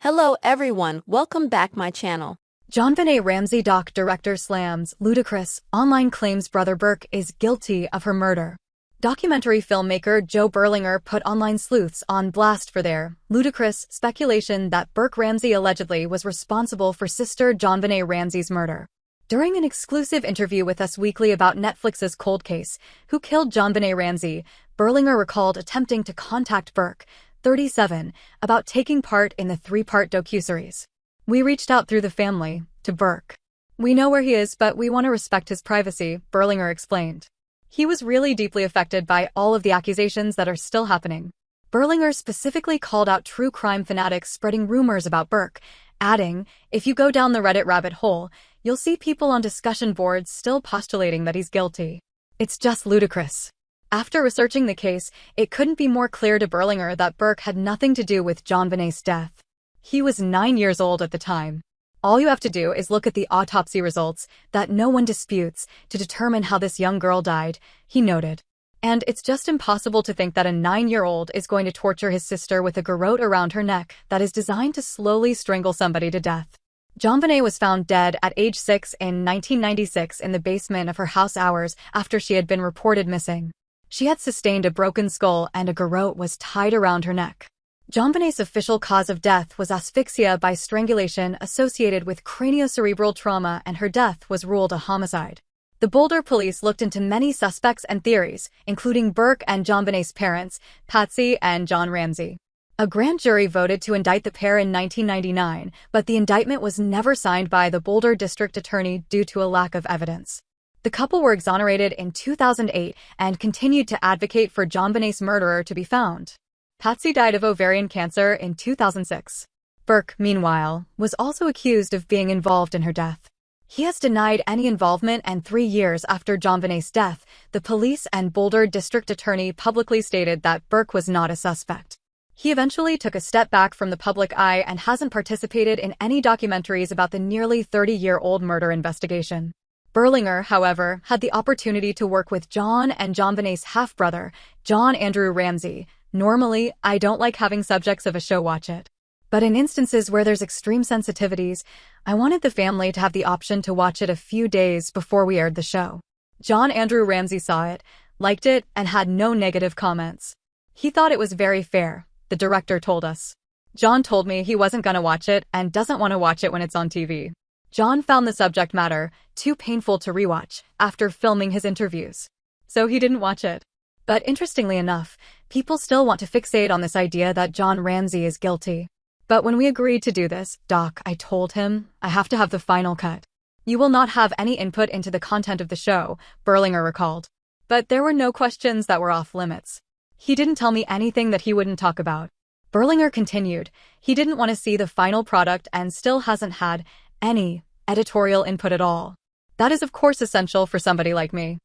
Hello everyone, welcome back my channel. JonBenet Ramsey doc director slams Ludicrous online claims brother Burke is guilty of her murder. Documentary filmmaker Joe Berlinger put online sleuths on blast for their ludicrous speculation that Burke Ramsey allegedly was responsible for sister JonBenet Ramsey's murder. During an exclusive interview with Us Weekly about Netflix's Cold Case, Who Killed JonBenet Ramsey, Berlinger recalled attempting to contact Burke, 37, about taking part in the three-part docuseries. "We reached out through the family, to Burke. We know where he is, but we want to respect his privacy," Berlinger explained. He was really deeply affected by all of the accusations that are still happening. Berlinger specifically called out true crime fanatics spreading rumors about Burke, adding, "If you go down the Reddit rabbit hole, you'll see people on discussion boards still postulating that he's guilty. It's just ludicrous." After researching the case, it couldn't be more clear to Berlinger that Burke had nothing to do with JonBenet's death. He was 9 years old at the time. All you have to do is look at the autopsy results that no one disputes to determine how this young girl died, he noted. And it's just impossible to think that a 9-year-old is going to torture his sister with a garrote around her neck that is designed to slowly strangle somebody to death. JonBenet was found dead at age 6 in 1996 in the basement of her house hours after she had been reported missing. She had sustained a broken skull and a garrote was tied around her neck. JonBenet's official cause of death was asphyxia by strangulation associated with craniocerebral trauma, and her death was ruled a homicide. The Boulder police looked into many suspects and theories, including Burke and JonBenet's parents, Patsy and John Ramsey. A grand jury voted to indict the pair in 1999, but the indictment was never signed by the Boulder district attorney due to a lack of evidence. The couple were exonerated in 2008 and continued to advocate for JonBenet's murderer to be found. Patsy died of ovarian cancer in 2006. Burke, meanwhile, was also accused of being involved in her death. He has denied any involvement, and 3 years after JonBenet's death, the police and Boulder district attorney publicly stated that Burke was not a suspect. He eventually took a step back from the public eye and hasn't participated in any documentaries about the nearly 30-year-old murder investigation. Berlinger, however, had the opportunity to work with John and JonBenet's half-brother, John Andrew Ramsey. "Normally, I don't like having subjects of a show watch it. But in instances where there's extreme sensitivities, I wanted the family to have the option to watch it a few days before we aired the show." John Andrew Ramsey saw it, liked it, and had no negative comments. "He thought it was very fair," the director told us. "John told me he wasn't gonna watch it and doesn't want to watch it when it's on TV. John found the subject matter too painful to rewatch after filming his interviews. So he didn't watch it." But interestingly enough, people still want to fixate on this idea that John Ramsey is guilty. "But when we agreed to do this, Doc, I told him, I have to have the final cut. You will not have any input into the content of the show," Berlinger recalled. "But there were no questions that were off limits. He didn't tell me anything that he wouldn't talk about." Berlinger continued, "He didn't want to see the final product and still hasn't had any editorial input at all. That is of course essential for somebody like me.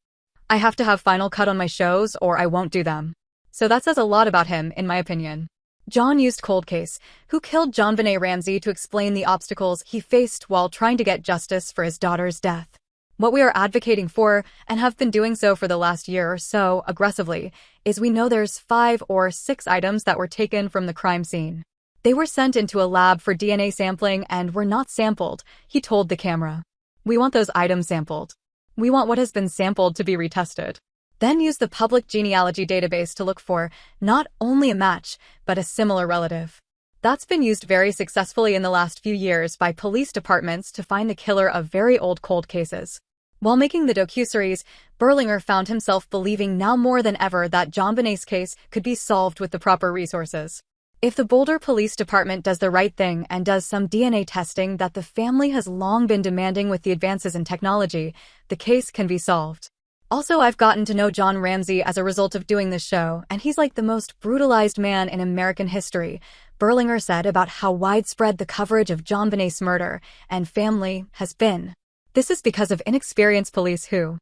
I have to have final cut on my shows or I won't do them. So that says a lot about him, in my opinion." John used Cold Case, Who Killed JonBenet Ramsey, to explain the obstacles he faced while trying to get justice for his daughter's death. "What we are advocating for, and have been doing so for the last year or so aggressively, is we know there's 5 or 6 items that were taken from the crime scene. They were sent into a lab for DNA sampling and were not sampled," he told the camera. "We want those items sampled. We want what has been sampled to be retested. Then use the public genealogy database to look for not only a match, but a similar relative." That's been used very successfully in the last few years by police departments to find the killer of very old cold cases. While making the docuseries, Berlinger found himself believing now more than ever that JonBenet's case could be solved with the proper resources. If the Boulder Police Department does the right thing and does some DNA testing that the family has long been demanding with the advances in technology, the case can be solved. "Also, I've gotten to know John Ramsey as a result of doing this show, and he's like the most brutalized man in American history," Berlinger said about how widespread the coverage of JonBenet's murder and family has been. "This is because of inexperienced police who